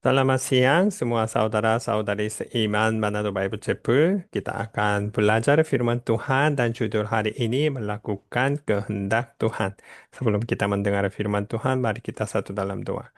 Selamat siang semua saudara-saudari seiman Manado Bible Chapel. Kita akan belajar firman Tuhan dan judul hari ini melakukan kehendak Tuhan. Sebelum kita mendengar firman Tuhan, mari kita satu dalam doa.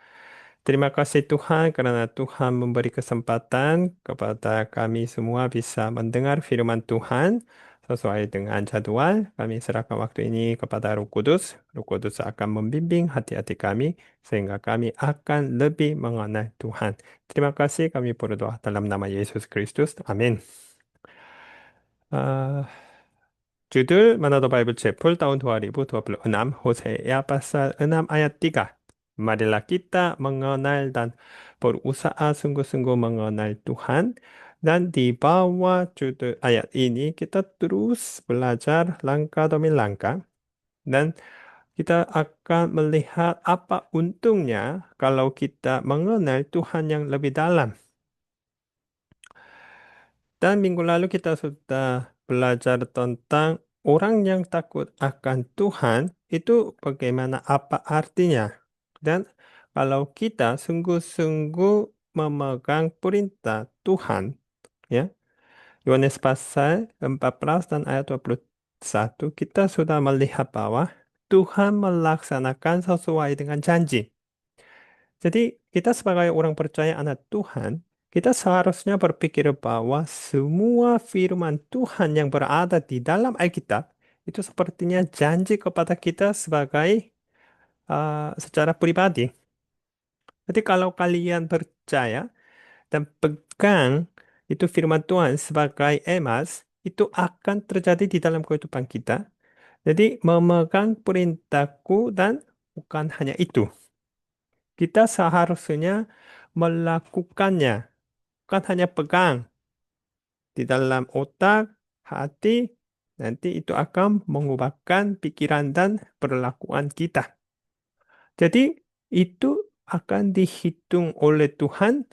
Terima kasih Tuhan karena Tuhan memberi kesempatan kepada kami semua bisa mendengar firman Tuhan sesuai dengan jadwal. Kami serahkan waktu ini kepada Roh Kudus. Roh Kudus akan membimbing hati-hati kami sehingga kami akan lebih mengenal Tuhan. Terima kasih kami berdoa dalam nama Yesus Kristus. Amin. Ah, Judul Manado Bible Chapel tahun 2026, Hosea pasal 6 ayat 3. Marilah kita mengenal dan berusaha sungguh-sungguh mengenal Tuhan. Dan di bawah judul ayat ini kita terus belajar langkah demi langkah. Dan kita akan melihat apa untungnya kalau kita mengenal Tuhan yang lebih dalam. Dan minggu lalu kita sudah belajar tentang orang yang takut akan Tuhan itu bagaimana apa artinya. Dan kalau kita sungguh-sungguh memegang perintah Tuhan, ya, Yohanes pasal 14 dan ayat 21, kita sudah melihat bahwa Tuhan melaksanakan sesuai dengan janji. Jadi kita sebagai orang percaya anak Tuhan, kita seharusnya berpikir bahwa semua firman Tuhan yang berada di dalam Alkitab itu sepertinya janji kepada kita sebagai secara pribadi. Jadi kalau kalian percaya dan pegang itu firman Tuhan sebagai emas, itu akan terjadi di dalam kehidupan kita. Jadi memegang perintahku dan bukan hanya itu. Kita seharusnya melakukannya, bukan hanya pegang di dalam otak, hati, nanti itu akan mengubahkan pikiran dan perlakuan kita. Jadi itu akan dihitung oleh Tuhan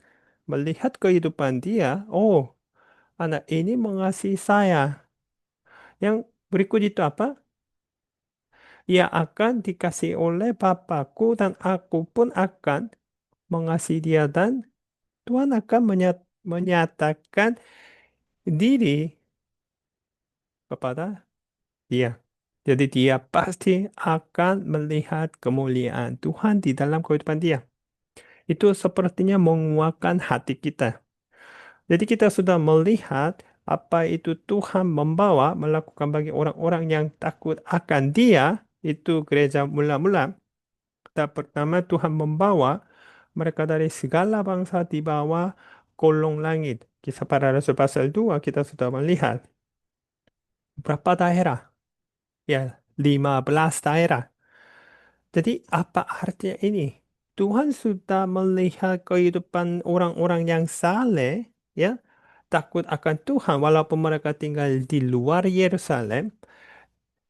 melihat kehidupan dia. Oh, anak ini mengasihi saya. Yang berikut itu apa? Ia akan dikasih oleh Bapakku dan aku pun akan mengasihi dia dan Tuhan akan menyatakan diri kepada dia. Jadi dia pasti akan melihat kemuliaan Tuhan di dalam kehidupan dia. Itu sepertinya menguatkan hati kita. Jadi kita sudah melihat apa itu Tuhan membawa melakukan bagi orang-orang yang takut akan dia. Itu gereja mula-mula. Pertama Tuhan membawa mereka dari segala bangsa di bawah kolong langit. Kisah para Rasul pasal 2 kita sudah melihat berapa daerah? Ya, 15 daerah. Jadi apa artinya ini? Tuhan sudah melihat kehidupan orang-orang yang saleh, ya, takut akan Tuhan walaupun mereka tinggal di luar Yerusalem.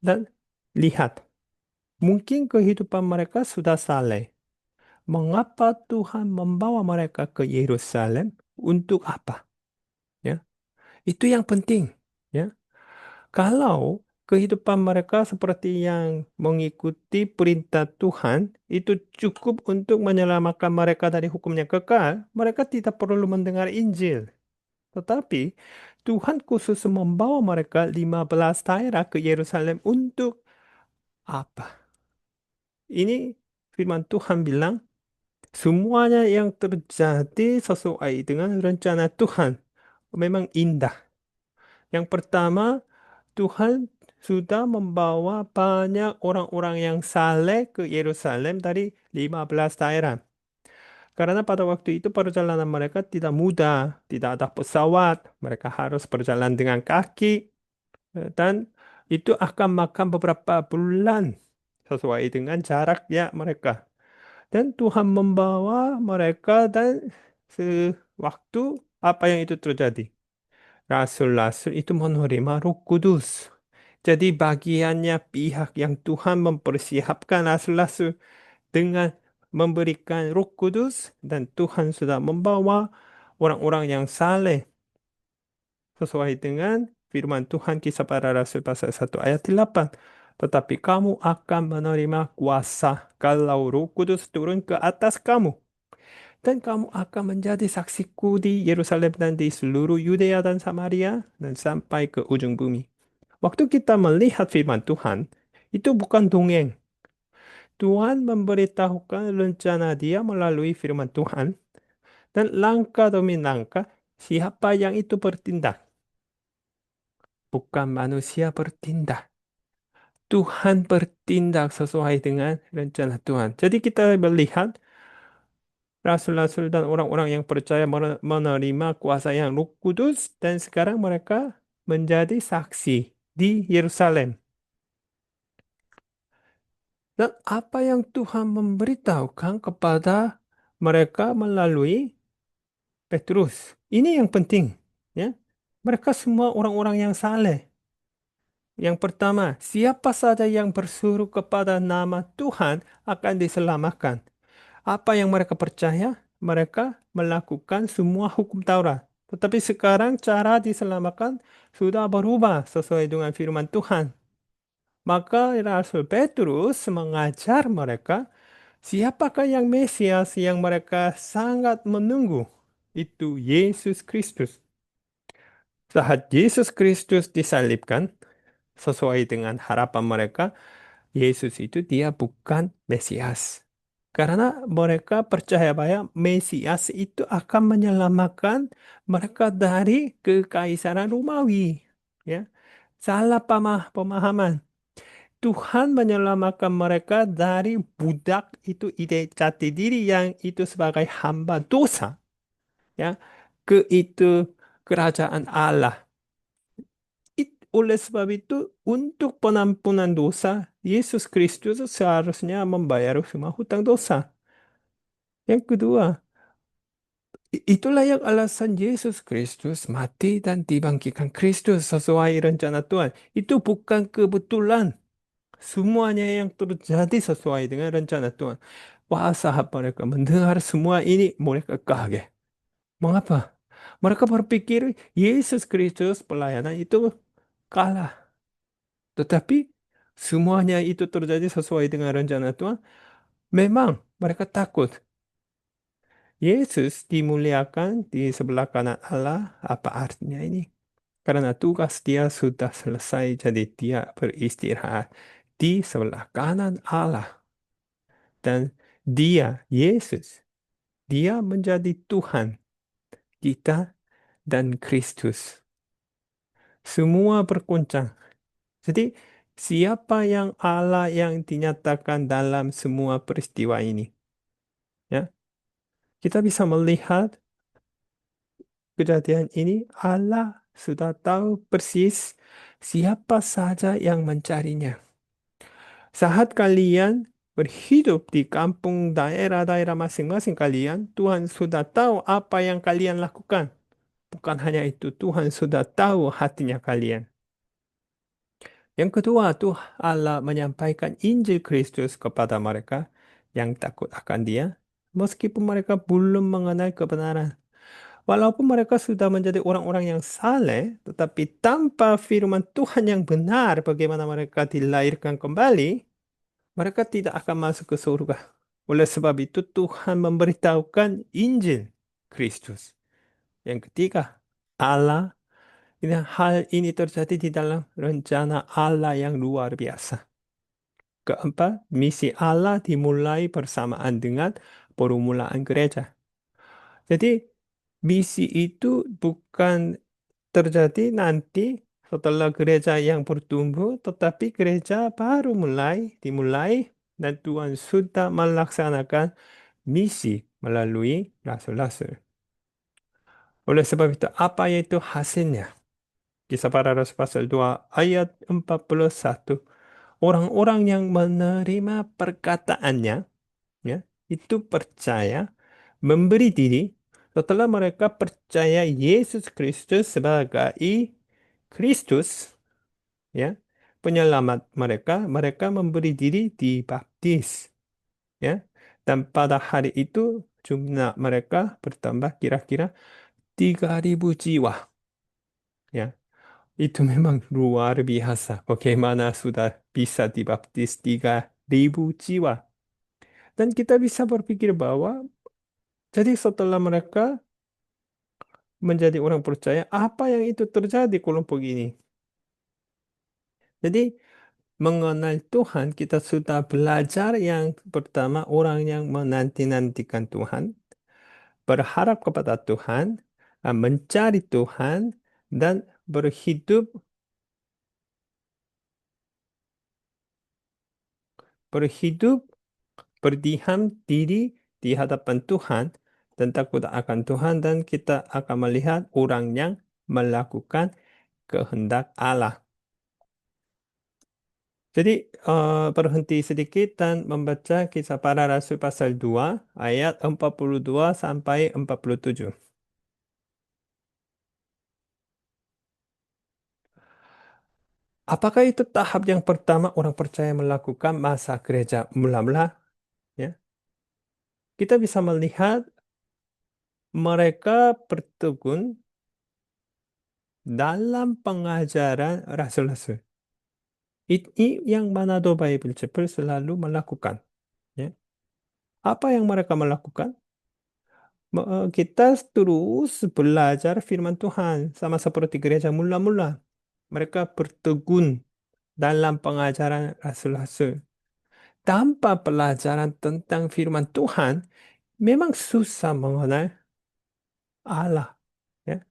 Dan lihat, mungkin kehidupan mereka sudah saleh. Mengapa Tuhan membawa mereka ke Yerusalem? Untuk apa? Ya, itu yang penting. Ya, kalau kehidupan mereka seperti yang mengikuti perintah Tuhan, itu cukup untuk menyelamatkan mereka dari hukum yang kekal, mereka tidak perlu mendengar Injil. Tetapi Tuhan khusus membawa mereka 15 daerah ke Yerusalem untuk apa? Ini firman Tuhan bilang, semuanya yang terjadi sesuai dengan rencana Tuhan. Memang indah. Yang pertama, Tuhan sudah membawa banyak orang-orang yang saleh ke Yerusalem dari 15 daerah. Karena pada waktu itu perjalanan mereka tidak mudah, tidak ada pesawat, mereka harus berjalan dengan kaki, dan itu akan makan beberapa bulan sesuai dengan jaraknya mereka. Dan Tuhan membawa mereka dan sewaktu apa yang itu terjadi? Rasul-rasul itu menerima Roh Kudus. Jadi bagiannya pihak yang Tuhan mempersiapkan rasul-rasul dengan memberikan Roh Kudus dan Tuhan sudah membawa orang-orang yang saleh sesuai dengan firman Tuhan kisah para rasul pasal 1 ayat 8. Tetapi kamu akan menerima kuasa kalau Roh Kudus turun ke atas kamu. Dan kamu akan menjadi saksiku di Yerusalem dan di seluruh Yudea dan Samaria dan sampai ke ujung bumi. Waktu kita melihat firman Tuhan, itu bukan dongeng. Tuhan memberitahukan rencana Dia melalui firman Tuhan dan langkah demi langkah siapa yang itu bertindak. Bukan manusia bertindak. Tuhan bertindak sesuai dengan rencana Tuhan. Jadi kita melihat rasul-rasul dan orang-orang yang percaya menerima kuasa yang Roh Kudus dan sekarang mereka menjadi saksi di Yerusalem. Dan apa yang Tuhan memberitahukan kepada mereka melalui Petrus. Ini yang penting, ya. Mereka semua orang-orang yang saleh. Yang pertama, siapa saja yang bersuruh kepada nama Tuhan akan diselamatkan. Apa yang mereka percaya? Mereka melakukan semua hukum Taurat. Tetapi sekarang cara diselamatkan sudah berubah sesuai dengan firman Tuhan. Maka Rasul Petrus mengajar mereka siapakah yang Mesias yang mereka sangat menunggu. Itu Yesus Kristus. Saat Yesus Kristus disalibkan, sesuai dengan harapan mereka, Yesus itu dia bukan Mesias. Karena mereka percaya bahwa Mesias itu akan menyelamatkan mereka dari kekaisaran Romawi. Ya, salah pemahaman. Tuhan menyelamatkan mereka dari budak itu ide jati diri yang itu sebagai hamba dosa. Ya, ke itu kerajaan Allah. Oleh sebab itu, untuk penampunan dosa, Yesus Kristus seharusnya membayar semua hutang dosa. Yang kedua, itulah yang alasan Yesus Kristus mati dan dibangkitkan Kristus sesuai rencana Tuhan. Itu bukan kebetulan. Semuanya yang terjadi sesuai dengan rencana Tuhan. Wah, sahabat mereka mendengar semua ini, mereka kaget. Mengapa? Mereka berpikir Yesus Kristus pelayanan itu kalah. Tetapi semuanya itu terjadi sesuai dengan rencana Tuhan. Memang mereka takut. Yesus dimuliakan di sebelah kanan Allah. Apa artinya ini? Karena tugas dia sudah selesai, jadi dia beristirahat di sebelah kanan Allah. Dan dia, Yesus, dia menjadi Tuhan kita dan Kristus. Semua berkuncang. Jadi, siapa yang Allah yang dinyatakan dalam semua peristiwa ini? Ya, kita bisa melihat kejadian ini. Allah sudah tahu persis siapa saja yang mencarinya. Saat kalian berhidup di kampung daerah-daerah masing-masing kalian, Tuhan sudah tahu apa yang kalian lakukan. Bukan hanya itu, Tuhan sudah tahu hatinya kalian. Yang kedua, Tuhan Allah menyampaikan Injil Kristus kepada mereka yang takut akan Dia, meskipun mereka belum mengenal kebenaran. Walaupun mereka sudah menjadi orang-orang yang saleh, tetapi tanpa firman Tuhan yang benar bagaimana mereka dilahirkan kembali, mereka tidak akan masuk ke surga. Oleh sebab itu Tuhan memberitahukan Injil Kristus. Yang ketiga, Allah, ini hal ini terjadi di dalam rencana Allah yang luar biasa. Keempat, misi Allah dimulai bersamaan dengan permulaan gereja. Jadi, misi itu bukan terjadi nanti setelah gereja yang bertumbuh, tetapi gereja baru dimulai, dan Tuhan sudah melaksanakan misi melalui rasul-rasul. Oleh sebab itu, apa yaitu hasilnya? Kisah Para Rasul pasal 2 ayat 41. Orang-orang yang menerima perkataannya, ya, itu percaya, memberi diri, setelah mereka percaya Yesus Kristus sebagai Kristus, ya, penyelamat mereka, mereka memberi diri dibaptis, ya. Dan pada hari itu jumlah mereka bertambah kira-kira 3.000 jiwa, ya. Itu memang luar biasa. Bagaimana sudah bisa dibaptis 3.000 jiwa. Dan kita bisa berpikir bahwa Jadi setelah mereka menjadi orang percaya, apa yang itu terjadi kelompok ini? Jadi mengenal Tuhan, kita sudah belajar yang pertama orang yang menanti-nantikan Tuhan, berharap kepada Tuhan, mencari Tuhan, dan berhidup berhidup berdiam diri di hadapan Tuhan dan takut akan Tuhan, dan kita akan melihat orang yang melakukan kehendak Allah. Jadi berhenti sedikit dan membaca Kisah Para Rasul pasal 2 ayat 42 sampai 47. Apakah itu tahap yang pertama orang percaya melakukan masa gereja mula-mula? Ya, kita bisa melihat mereka bertekun dalam pengajaran rasul-rasul. Ini yang Manado Bible Chapel selalu melakukan. Ya. Apa yang mereka melakukan? Kita terus belajar firman Tuhan sama seperti gereja mula-mula. Mereka bertekun dalam pengajaran rasul-rasul. Tanpa pelajaran tentang firman Tuhan, memang susah mengenal Allah. Ya.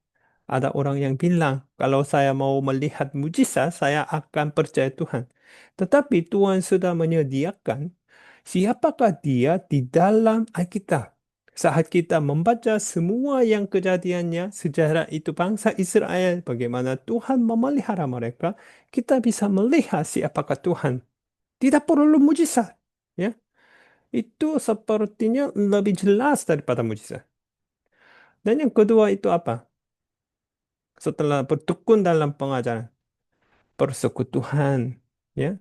Ada orang yang bilang, kalau saya mau melihat mujizat, saya akan percaya Tuhan. Tetapi Tuhan sudah menyediakan siapakah dia di dalam Alkitab. Saat kita membaca semua yang kejadiannya, sejarah itu bangsa Israel, bagaimana Tuhan memelihara mereka, kita bisa melihat siapakah Tuhan. Tidak perlu mujizat. Ya, itu sepertinya lebih jelas daripada mujizat. Dan yang kedua itu apa? Setelah bertekun dalam pengajaran, persekutuan. Ya,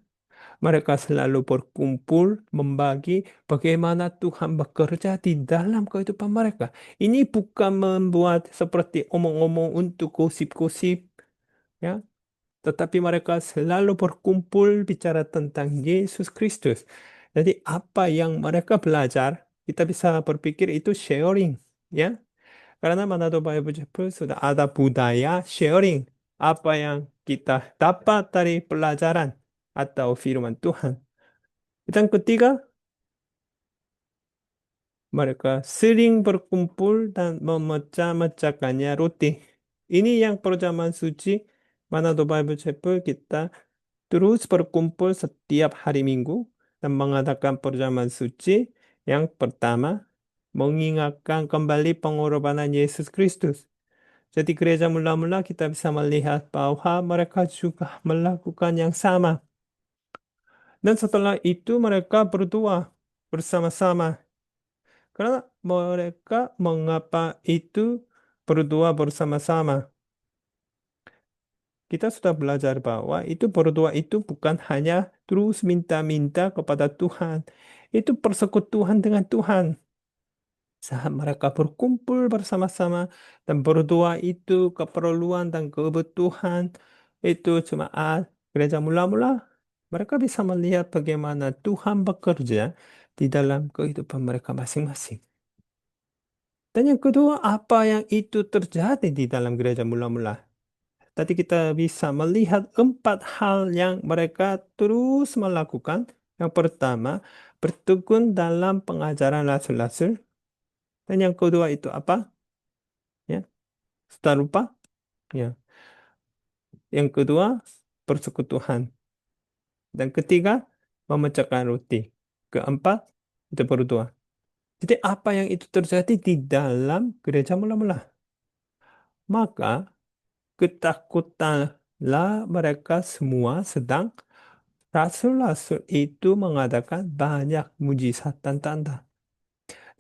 mereka selalu berkumpul, membagi bagaimana Tuhan bekerja di dalam kehidupan mereka. Ini bukan membuat seperti omong-omong untuk gosip-gosip, ya, tetapi mereka selalu berkumpul bicara tentang Yesus Kristus. Jadi apa yang mereka belajar, kita bisa berpikir itu sharing, ya. Karena Manado Bible Chapel sudah ada budaya sharing apa yang kita dapat dari pelajaran atau firman Tuhan. Yang ketiga, mereka sering berkumpul dan memecah-mecahkannya roti. Ini yang perjamuan suci Manado Bible Chapel kita terus berkumpul setiap hari Minggu dan mengadakan perjamuan suci. Yang pertama, mengingatkan kembali pengorbanan Yesus Kristus. Jadi gereja mula-mula kita bisa melihat bahwa mereka juga melakukan yang sama. Dan setelah itu mereka berdua bersama-sama. Karena mereka mengapa itu berdua bersama-sama. Kita sudah belajar bahwa itu berdua itu bukan hanya terus minta-minta kepada Tuhan. Itu persekutuan dengan Tuhan. Saat mereka berkumpul bersama-sama dan berdua itu keperluan dan kebutuhan itu jemaat gereja mula-mula, mereka bisa melihat bagaimana Tuhan bekerja di dalam kehidupan mereka masing-masing. Dan yang kedua, apa yang itu terjadi di dalam gereja mula-mula? Tadi kita bisa melihat 4 hal yang mereka terus melakukan. Yang pertama, bertekun dalam pengajaran rasul-rasul. Dan yang kedua itu apa? Ya, sudah lupa? Ya. Yang kedua, persekutuan. Dan ketiga, memecahkan roti. Keempat, itu berdua. Jadi apa yang itu terjadi di dalam gereja mula-mula? Maka ketakutanlah mereka semua sedang rasul-rasul itu mengadakan banyak mujizat dan tanda.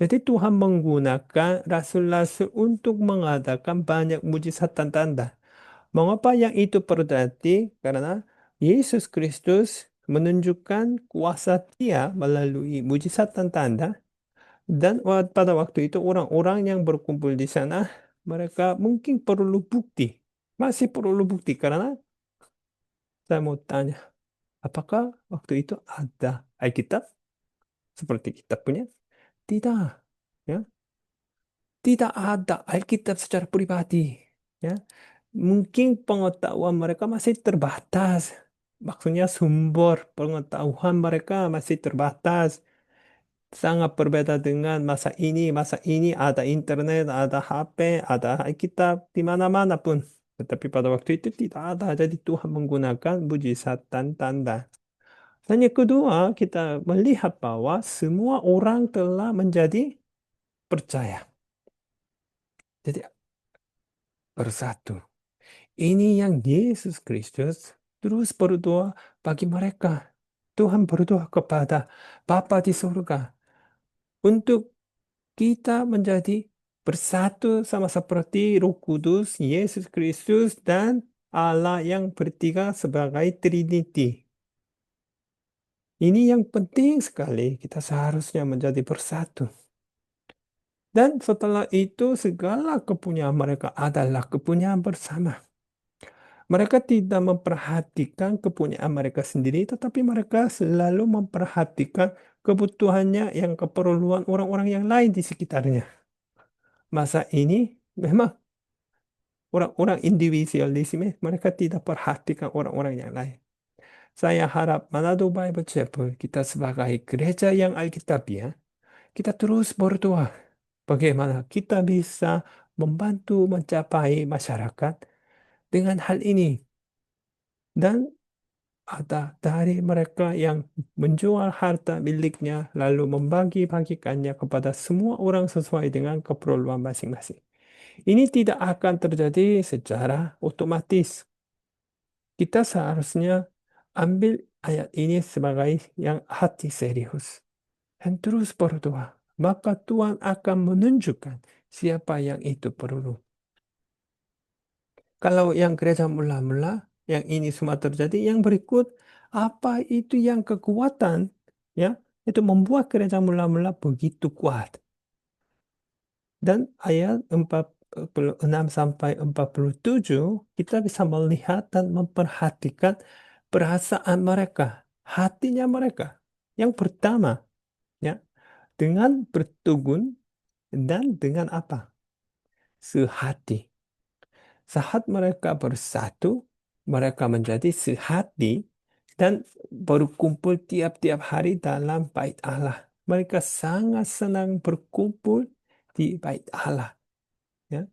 Jadi Tuhan menggunakan rasul-rasul untuk mengadakan banyak mujizat dan tanda. Mengapa yang itu terjadi? Karena Yesus Kristus menunjukkan kuasa Dia melalui mujizat dan tanda, dan pada waktu itu orang-orang yang berkumpul di sana mereka mungkin perlu bukti, masih perlu bukti karena saya mau tanya, apakah waktu itu ada Alkitab seperti kita punya? Tidak, ya. Tidak ada Alkitab secara pribadi. Ya, mungkin pengetahuan mereka masih terbatas. Maksudnya sumber pengetahuan mereka masih terbatas. Sangat berbeda dengan masa ini. Masa ini ada internet, ada HP, ada Alkitab di mana-mana pun. Tetapi pada waktu itu tidak ada. Jadi Tuhan menggunakan mujizat dan tanda. Dan yang kedua, kita melihat bahwa semua orang telah menjadi percaya. Jadi bersatu. Ini yang Yesus Kristus terus berdoa bagi mereka. Tuhan berdoa kepada Bapa di surga untuk kita menjadi bersatu sama seperti Roh Kudus, Yesus Kristus, dan Allah yang bertiga sebagai Trinity. Ini yang penting sekali, kita seharusnya menjadi bersatu. Dan setelah itu segala kepunyaan mereka adalah kepunyaan bersama. Mereka tidak memperhatikan kepunyaan mereka sendiri, tetapi mereka selalu memperhatikan kebutuhannya yang keperluan orang-orang yang lain di sekitarnya. Masa ini memang orang-orang individualisme, mereka tidak perhatikan orang-orang yang lain. Saya harap Manado Bible Chapel, kita sebagai gereja yang Alkitabiah, kita terus berdoa bagaimana kita bisa membantu mencapai masyarakat dengan hal ini. Dan ada dari mereka yang menjual harta miliknya lalu membagi-bagikannya kepada semua orang sesuai dengan keperluan masing-masing. Ini tidak akan terjadi secara otomatis. Kita seharusnya ambil ayat ini sebagai yang hati serius dan terus berdoa. Maka Tuhan akan menunjukkan siapa yang itu perlu. Kalau yang gereja mula-mula, yang ini semua terjadi, yang berikut, apa itu yang kekuatan, ya, itu membuat gereja mula-mula begitu kuat. Dan ayat 46 sampai 47, kita bisa melihat dan memperhatikan perasaan mereka, hatinya mereka. Yang pertama, ya, dengan bertugun dan dengan apa? Sehati. Saat mereka bersatu, mereka menjadi sehati dan berkumpul tiap-tiap hari dalam bait Allah. Mereka sangat senang berkumpul di bait Allah. Ya.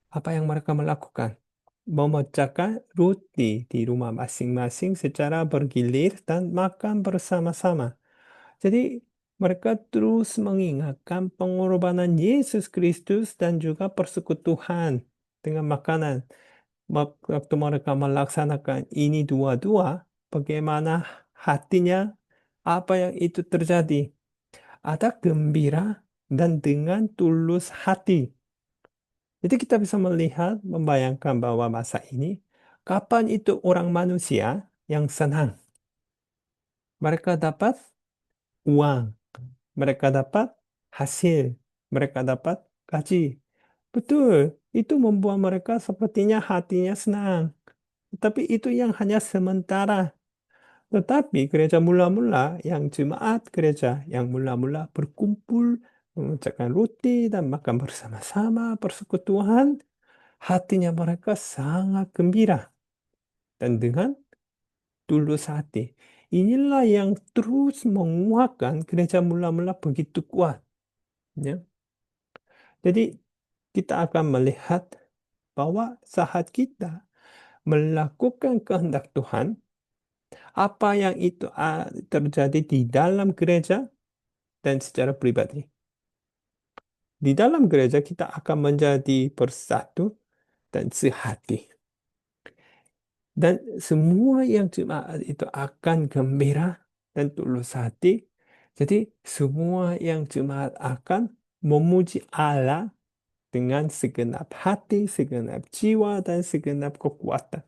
Apa yang mereka melakukan? Memecahkan roti di rumah masing-masing secara bergilir dan makan bersama-sama. Jadi mereka terus mengingatkan pengorbanan Yesus Kristus dan juga persekutuan dengan makanan. Waktu mereka melaksanakan ini dua-dua, bagaimana hatinya, apa yang itu terjadi? Ada gembira dan dengan tulus hati. Jadi kita bisa melihat, membayangkan bahwa masa ini, kapan itu orang manusia yang senang? Mereka dapat uang, mereka dapat hasil, mereka dapat gaji. Betul, itu membuat mereka sepertinya hatinya senang. Tetapi itu yang hanya sementara. Tetapi gereja mula-mula, yang jemaat gereja yang mula-mula berkumpul, mengerjakan roti dan makan bersama-sama, persekutuan, hatinya mereka sangat gembira. Dan dengan tulus hati. Inilah yang terus menguatkan gereja mula-mula begitu kuat. Ya. Jadi kita akan melihat bahwa saat kita melakukan kehendak Tuhan, apa yang itu terjadi di dalam gereja dan secara pribadi. Di dalam gereja kita akan menjadi bersatu dan sehati. Dan semua yang jemaat itu akan gembira dan tulus hati. Jadi semua yang jemaat akan memuji Allah dengan segenap hati, segenap jiwa, dan segenap kekuatan.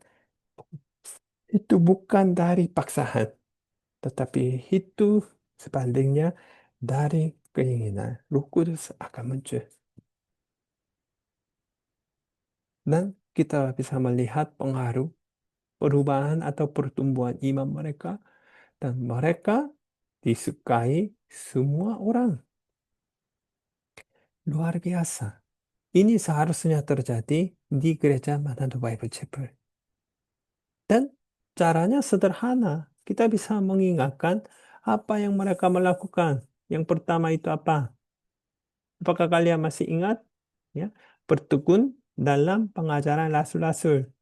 Itu bukan dari paksaan, tetapi itu sebaliknya dari keinginan. Roh Kudus akan muncul. Dan kita bisa melihat pengaruh perubahan atau pertumbuhan iman mereka. Dan mereka disukai semua orang. Luar biasa. Ini seharusnya terjadi di gereja Manado Bible Chapel. Dan caranya sederhana. Kita bisa mengingatkan apa yang mereka melakukan. Yang pertama itu apa? Apakah kalian masih ingat? Ya, bertekun dalam pengajaran rasul-rasul.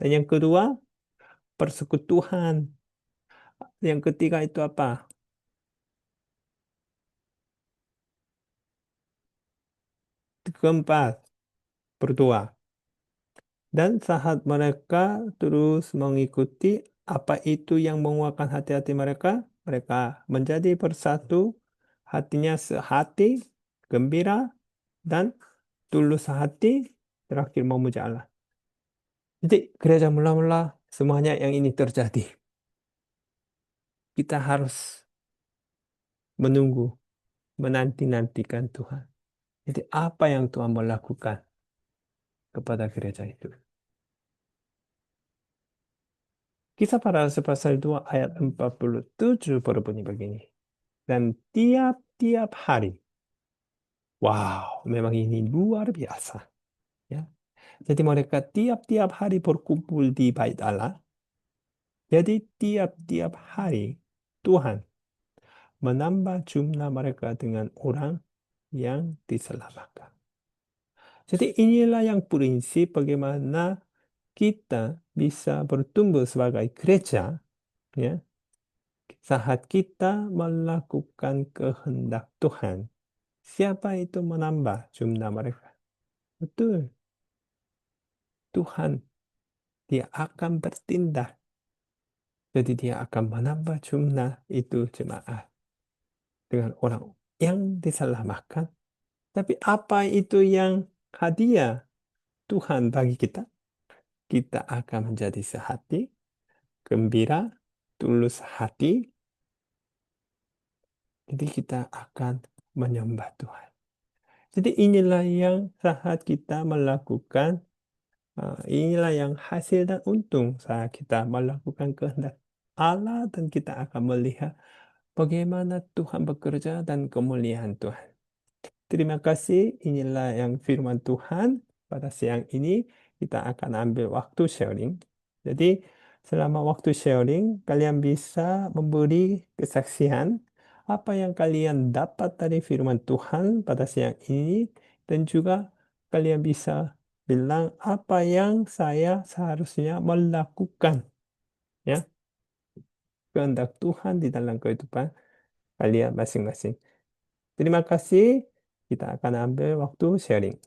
Dan yang kedua, persekutuan. Yang ketiga itu apa? Keempat, berdoa. Dan saat mereka terus mengikuti apa itu yang menguatkan hati-hati mereka, mereka menjadi bersatu, hatinya sehati, gembira, dan tulus hati, terakhir memuja Allah. Jadi gereja mula-mula semuanya yang ini terjadi. Kita harus menunggu, menanti-nantikan Tuhan. Jadi apa yang Tuhan mau lakukan kepada gereja itu? Kisah para Rasul pasal 2 ayat 47 berbunyi begini. Dan tiap-tiap hari, wow, memang ini luar biasa. Ya. Jadi mereka tiap-tiap hari berkumpul di bait Allah. Jadi tiap-tiap hari Tuhan menambah jumlah mereka dengan orang yang diselamatkan. Jadi inilah yang prinsip bagaimana kita bisa bertumbuh sebagai gereja, ya, saat kita melakukan kehendak Tuhan. Siapa itu menambah jumlah mereka? Betul, Tuhan. Dia akan bertindak. Jadi dia akan menambah jumlah itu jemaat dengan orang yang diselamatkan. Tapi apa itu yang hadiah Tuhan bagi kita? Kita akan menjadi sehati, gembira, tulus hati. Jadi kita akan menyembah Tuhan. Jadi inilah yang saat kita melakukan, inilah yang hasil dan untung saat kita melakukan kehendak Allah dan kita akan melihat bagaimana Tuhan bekerja dan kemuliaan Tuhan. Terima kasih. Inilah yang firman Tuhan pada siang ini. Kita akan ambil waktu sharing. Jadi selama waktu sharing, kalian bisa memberi kesaksian apa yang kalian dapat dari firman Tuhan pada siang ini. Dan juga kalian bisa bilang apa yang saya seharusnya melakukan. Ya, kehendak Tuhan di dalam kehidupan kalian masing-masing. Terima kasih. Kita akan ambil waktu sharing.